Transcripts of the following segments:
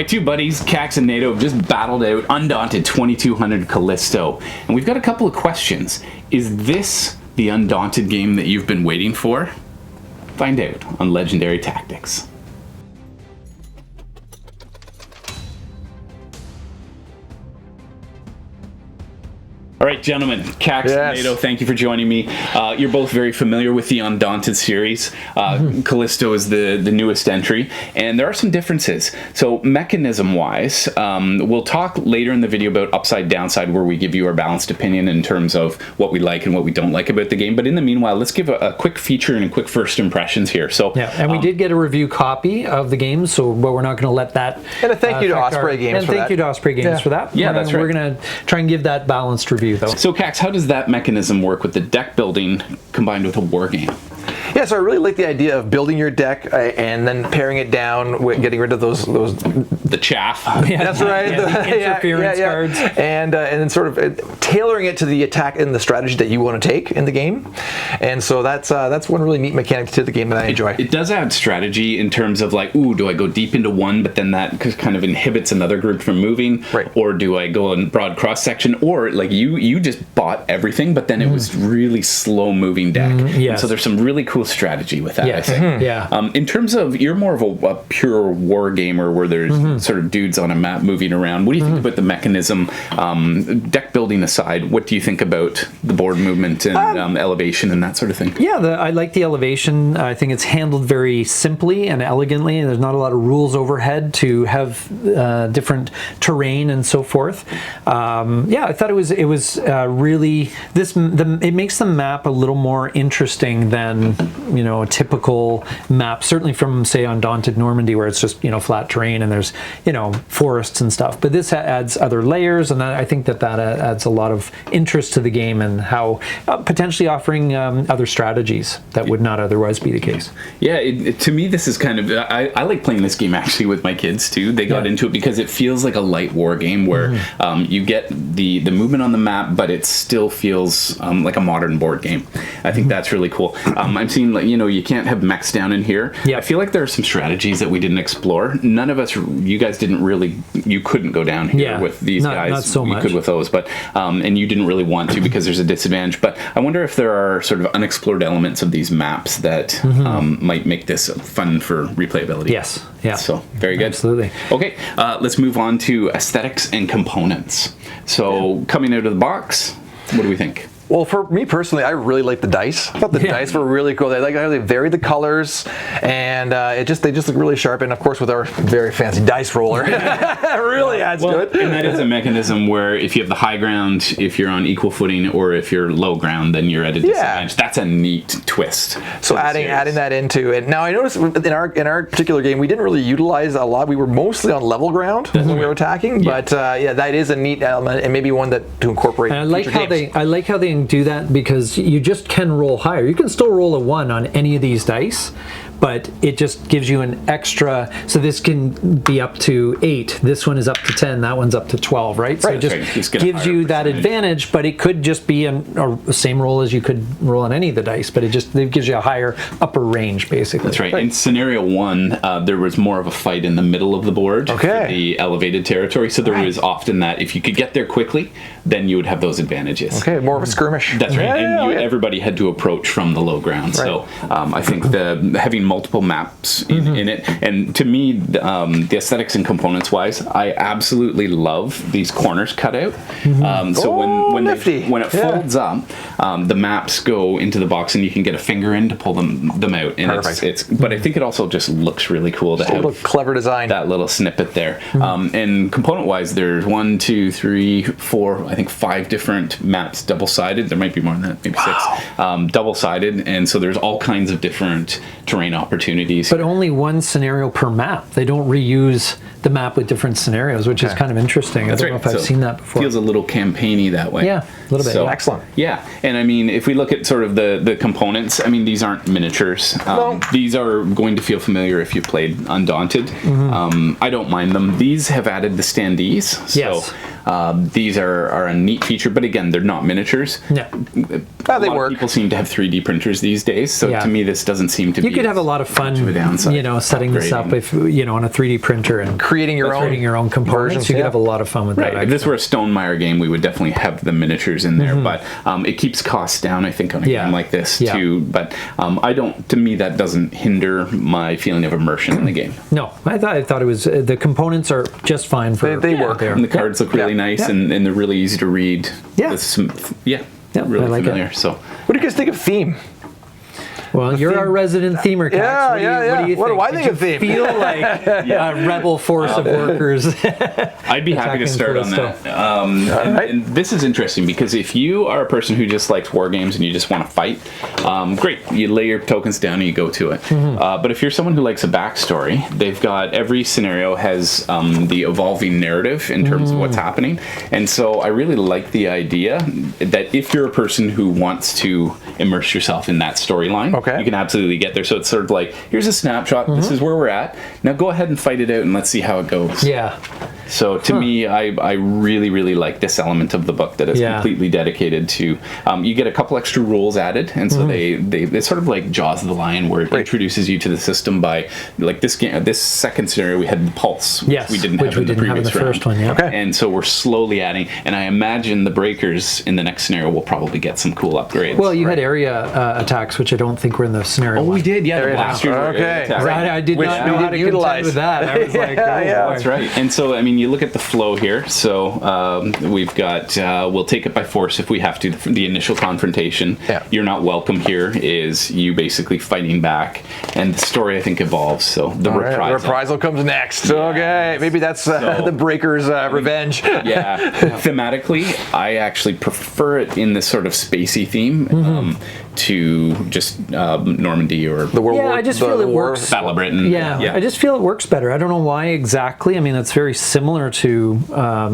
My two buddies, Cax and NATO, have just battled out Undaunted 2200 Callisto. And we've got a couple of questions. Is this the Undaunted game that you've been waiting for? Find out on Legendary Tactics. All right, gentlemen, Cax and NATO, thank you for joining me. You're both very familiar with the Undaunted series. Callisto is the newest entry, and there are some differences. So mechanism-wise, we'll talk later in the video about upside, downside, where we give you our balanced opinion in terms of what we like and what we don't like about the game. But in the meanwhile, let's give a quick feature and a quick first impressions here. So yeah, and we did get a review copy of the game, so but we're not going to let that. And a thank you to Osprey Games for that. And thank you to Osprey Games for that. Yeah, that's right. We're going to try and give that balanced review. So, Cax, how does that mechanism work with the deck building combined with a war game? Yeah, so I really like the idea of building your deck and then paring it down, with getting rid of those the chaff. Yeah, that's right. The interference cards, and then sort of tailoring it to the attack and the strategy that you want to take in the game. And so that's one really neat mechanic to the game that I enjoy. It does add strategy in terms of like, ooh, do I go deep into one, but then that kind of inhibits another group from moving, right? Or do I go in broad cross section, or like you just bought everything, but then it was really slow moving deck. Yes. So there's some really cool strategy with that, I think. Yeah. In terms of, you're more of a pure war gamer where there's sort of dudes on a map moving around. What do you think about the mechanism? Deck building aside, what do you think about the board movement and elevation and that sort of thing? Yeah, I like the elevation. I think it's handled very simply and elegantly, and there's not a lot of rules overhead to have different terrain and so forth. Yeah, I thought it was really it makes the map a little more interesting than a typical map, certainly from say Undaunted Normandy, where it's just flat terrain and there's forests and stuff. But this adds other layers, and I think that adds a lot of interest to the game and how potentially offering other strategies that would not otherwise be the case. Yeah, to me this is kind of I like playing this game actually with my kids too. They got into it because it feels like a light war game where you get the movement on the map, but it still feels like a modern board game. I think that's really cool. I'm seeing you can't have mechs down in here. I feel like there are some strategies that we didn't explore. None of us, you guys didn't really, you couldn't go down here with these guys. Not so much. You could with those, but and you didn't really want to because there's a disadvantage. But I wonder if there are sort of unexplored elements of these maps that might make this fun for replayability. Yes. Yeah. So very good. Absolutely. Okay, let's move on to aesthetics and components. So coming out of the box, what do we think? Well, for me personally, I really like the dice. I thought the dice were really cool. They like how they vary the colors, and they just look really sharp. And of course, with our very fancy dice roller, it really adds to it. And that is a mechanism where if you have the high ground, if you're on equal footing, or if you're low ground, then you're at a disadvantage. That's a neat twist. So adding that into it. Now I noticed in our particular game, we didn't really utilize a lot. We were mostly on level ground when we were attacking. But that is a neat element, and maybe one that to incorporate. And I like how they do that, because you just can roll higher. You can still roll a 1 on any of these dice, but it just gives you an extra. So this can be up to 8. This one is up to 10. That one's up to 12, right? So it just gives you that advantage, but it could just be a same roll as you could roll on any of the dice, but it gives you a higher upper range, basically. That's right. In scenario 1, there was more of a fight in the middle of the board for the elevated territory. So there was often that if you could get there quickly, then you would have those advantages. Okay, more of a skirmish. That's right. And everybody had to approach from the low ground. So I think having multiple maps in it, and to me, the aesthetics and components wise, I absolutely love these corners cut out. So when it folds up, the maps go into the box, and you can get a finger in to pull them out. And but I think it also just looks really cool to have a clever design. That little snippet there. And component wise, there's 1, 2, 3, 4. I think 5 different maps, double-sided. There might be more than that, maybe 6. Double-sided, and so there's all kinds of different terrain opportunities. But only one scenario per map. They don't reuse the map with different scenarios, which is kind of interesting. I don't know if I've seen that before. Feels a little campaigny that way. Yeah, a little bit. So, excellent. Yeah, and I mean, if we look at sort of the components, I mean, these aren't miniatures. These are going to feel familiar if you played Undaunted. I don't mind them. These have added the standees. Yes. These are a neat feature, but again, they're not miniatures. Yeah. A lot of people seem to have 3D printers these days, so to me, this doesn't seem to be. You could have a lot of fun, setting this up if on a 3D printer and creating your own components. versions, You could have a lot of fun with that. If this were a Stonemaier game, we would definitely have the miniatures in there, but it keeps costs down, I think, on a game like this too. But to me, that doesn't hinder my feeling of immersion in the game. No, I thought it was the components are just fine for they work there. And the cards look really nice and they're really easy to read. Yeah. Really I like familiar. it. So, what do you guys think of theme? Well, you're our resident themer, Cax. What do you think? What do I think of theme? Feel like a rebel force of workers. I'd be happy to start on that. And this is interesting because if you are a person who just likes war games and you just want to fight, great. You lay your tokens down and you go to it. But if you're someone who likes a backstory, they've got every scenario has the evolving narrative in terms of what's happening. And so I really like the idea that if you're a person who wants to immerse yourself in that storyline, you can absolutely get there. So it's sort of like, here's a snapshot. This is where we're at. Now go ahead and fight it out and let's see how it goes. Yeah. So to me, I really, really like this element of the book that is completely dedicated to. You get a couple extra rules added, and so it's sort of like Jaws of the Lion, where it introduces you to the system by like this game. This second scenario, we had the pulse, which we didn't have in the previous first one. And so we're slowly adding, and I imagine the breakers in the next scenario will probably get some cool upgrades. Well, you had area attacks, which I don't think were in the scenario. Oh, we did, yeah. The blasters. I did not know how to contend with that. I was like, that's right. And so, I mean, you look at the flow here. So we've got, we'll take it by force if we have to. The initial confrontation. You're not welcome here is you basically fighting back. And the story, I think, evolves. So the reprisal. The reprisal comes next. Okay. Maybe that's the Breaker's revenge. Thematically, I actually prefer it in this sort of spacey theme. To just Normandy or the World War. I just feel it works. Battle of Britain. I just feel it works better. I don't know why exactly. I mean, it's very similar to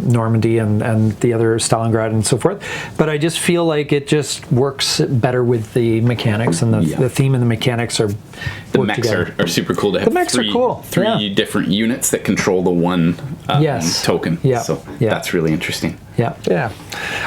Normandy and the other Stalingrad and so forth, but I just feel like it just works better with the mechanics and the theme and the mechanics are. The mechs are super cool to have. The mechs are cool. Three different units that control the one token. So that's really interesting. Yeah.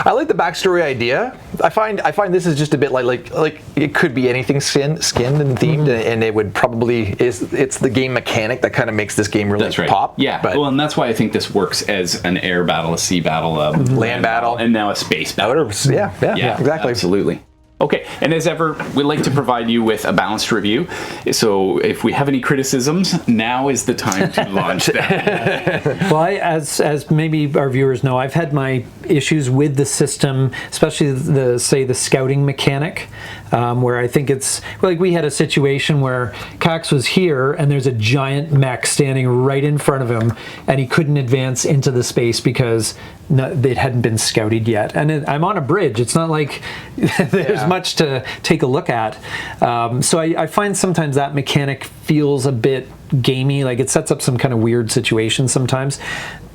I like the backstory idea. I find this is just a bit like it could be anything skinned and themed, and it would probably it's the game mechanic that kind of makes this game really pop. Yeah. Well, and that's why I think this works as an air battle, a sea battle, land battle, and now a space battle. Yeah, exactly. Absolutely. Okay, and as ever, we like to provide you with a balanced review. So if we have any criticisms, now is the time to launch them. Well, as maybe our viewers know, I've had my issues with the system, especially the scouting mechanic, where I think it's like we had a situation where Cax was here and there's a giant mech standing right in front of him, and he couldn't advance into the space because it hadn't been scouted yet. And I'm on a bridge. It's not like there's much to take a look at. So I find sometimes that mechanic feels a bit gamey, like it sets up some kind of weird situation sometimes.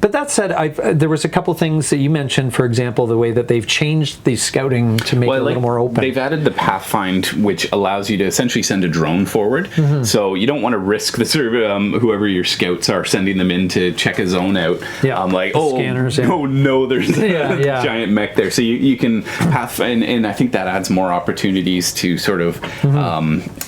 But that said, there was a couple things that you mentioned, for example, the way that they've changed the scouting to make it a little more open. They've added the Pathfind, which allows you to essentially send a drone forward. So you don't want to risk the sort of, whoever your scouts are sending them in to check a zone out. Like, scanners, no, there's a giant mech there. So you can Pathfind, and I think that adds more opportunities to sort of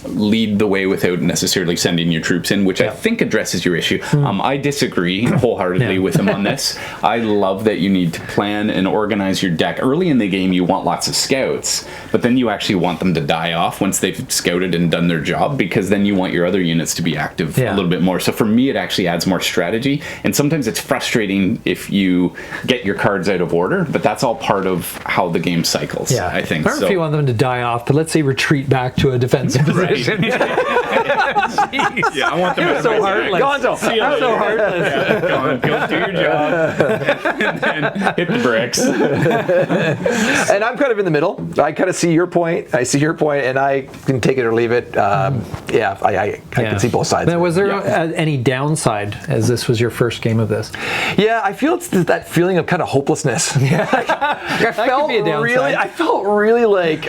lead the way without necessarily sending your troops in, which I think addresses your issue. I disagree wholeheartedly with them on this. I love that you need to plan and organize your deck. Early in the game, you want lots of scouts, but then you actually want them to die off once they've scouted and done their job, because then you want your other units to be active a little bit more. So for me, it actually adds more strategy, and sometimes it's frustrating if you get your cards out of order, but that's all part of how the game cycles, I think. I don't know if you want them to die off, but let's say retreat back to a defensive position. I want them to so heartless. Gonzo. So heartless. Go do your job and then hit the bricks. And I'm kind of in the middle. I kind of see your point. I see your point, and I can take it or leave it. I can see both sides. Now, was there any downside, as this was your first game of this? Yeah, I feel it's that feeling of kind of hopelessness. I felt really like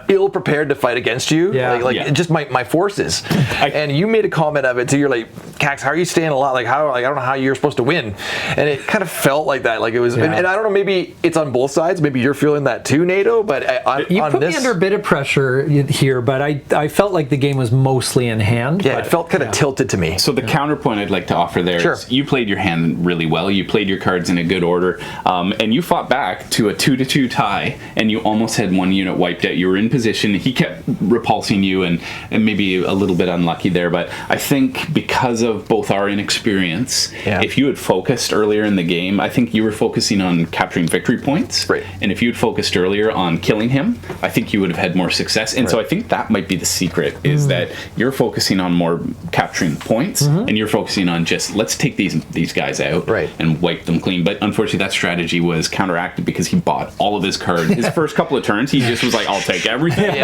ill prepared to fight against you. It just my forces. And you made a comment of it too. You're like, Cax, how are you staying alive? Like how? Like I don't know how you're supposed to win. And it kind of felt like that. Like it was. And I don't know. Maybe it's on both sides. Maybe you're feeling that too, NATO. But you put me under a bit of pressure here. But I felt like the game was mostly in hand. Yeah, it felt kind of tilted to me. So the counterpoint I'd like to offer there is you played your hand really well. You played your cards in a good order, and you fought back to a 2-2 tie, and you almost had one unit wiped out. You were in position. He kept repulsing you, and maybe a little bit unlucky there. But I think because of both our inexperience, if you had focused earlier in the game, I think you were focusing on capturing victory points. Right. And if you had focused earlier on killing him, I think you would have had more success. And so I think that might be the secret, is that you're focusing on more capturing points, and you're focusing on just, let's take these guys out and wipe them clean. But unfortunately, that strategy was counteracted because he bought all of his cards. His first couple of turns, he just was like, I'll take everything.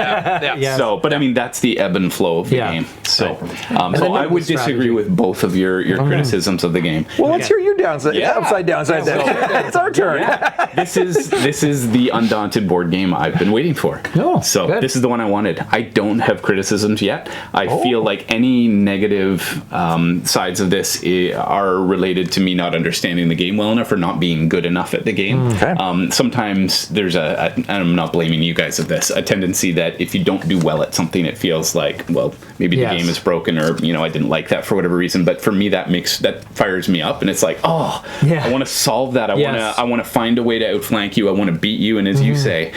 So, but I mean, that's the ebb and flow of the game. So, so I would disagree with both of your criticisms of the game. Well, let's hear your downside. Upside down. It's our turn. This is the Undaunted board game I've been waiting for. So this is the one I wanted. I don't have criticisms yet. I feel like any negative sides of this are related to me not understanding the game well enough or not being good enough at the game. Sometimes there's and I'm not blaming you guys of this, a tendency that if you don't do well at something, it feels like, well, maybe the game is broken, or I didn't like that for whatever reason. But for me, that fires me up, and it's like, I want to solve that. I want to find a way to outflank you. I want to beat you. And as you say,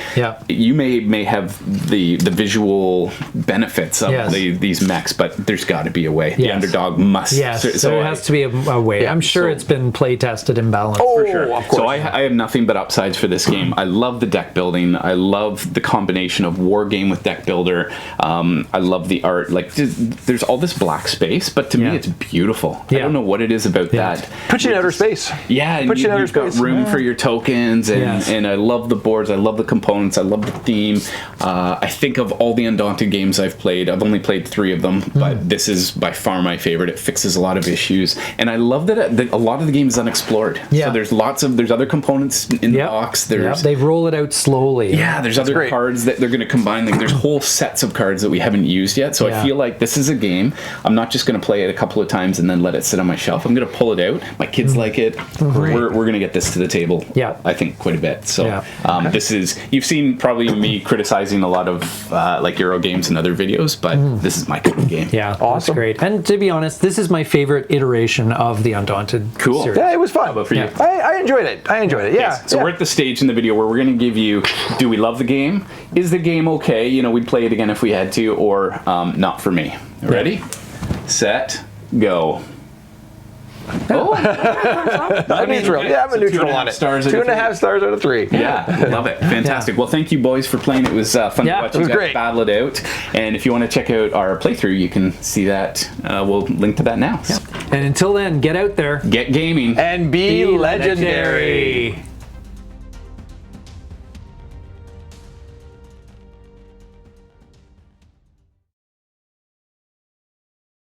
you may have the visual benefits of these mechs, but there's got to be a way. The underdog must. So there has to be a way. I'm sure it's been play tested and balanced. For sure. Of course. So I have nothing but upsides for this game. I love the deck building. I love the combination of war game with deck builder. I love the art. Like there's all this black space, but to me it's beautiful. I don't know what it is about that. Put you in outer space. Yeah, and you've got room for your tokens, and I love the boards. I love the components. I love the theme. I think of all the Undaunted games I've played, I've only played 3 of them, but this is by far my favorite. It fixes a lot of issues, and I love that a lot of the game is unexplored. So there's other components in the box. They roll it out slowly. There's other cards that they're going to combine. Like, there's whole sets of cards that we haven't used yet. So I feel like this is a game I'm not just going to play it a couple of times and then let it sit on my shelf. I'm going to pull it out. My kids like it. We're going to get this to the table. I think quite a bit. So this is, you've seen probably me criticizing a lot of like Euro games and other videos, but this is my kind of game. Awesome. That's great. And to be honest, this is my favorite iteration of the Undaunted series. Yeah, it was fun. How about for you? I enjoyed it. So we're at the stage in the video where we're going to give you, do we love the game? Is the game okay? We'd play it again if we had to, or not for me. Ready, set, go. I'm neutral. I'm a neutral on it. 2.5 stars out of 3. Love it. Fantastic. Well, thank you, boys, for playing. It was fun to watch you guys battle it out. And if you want to check out our playthrough, you can see that. We'll link to that now. And until then, get out there, get gaming, and be legendary.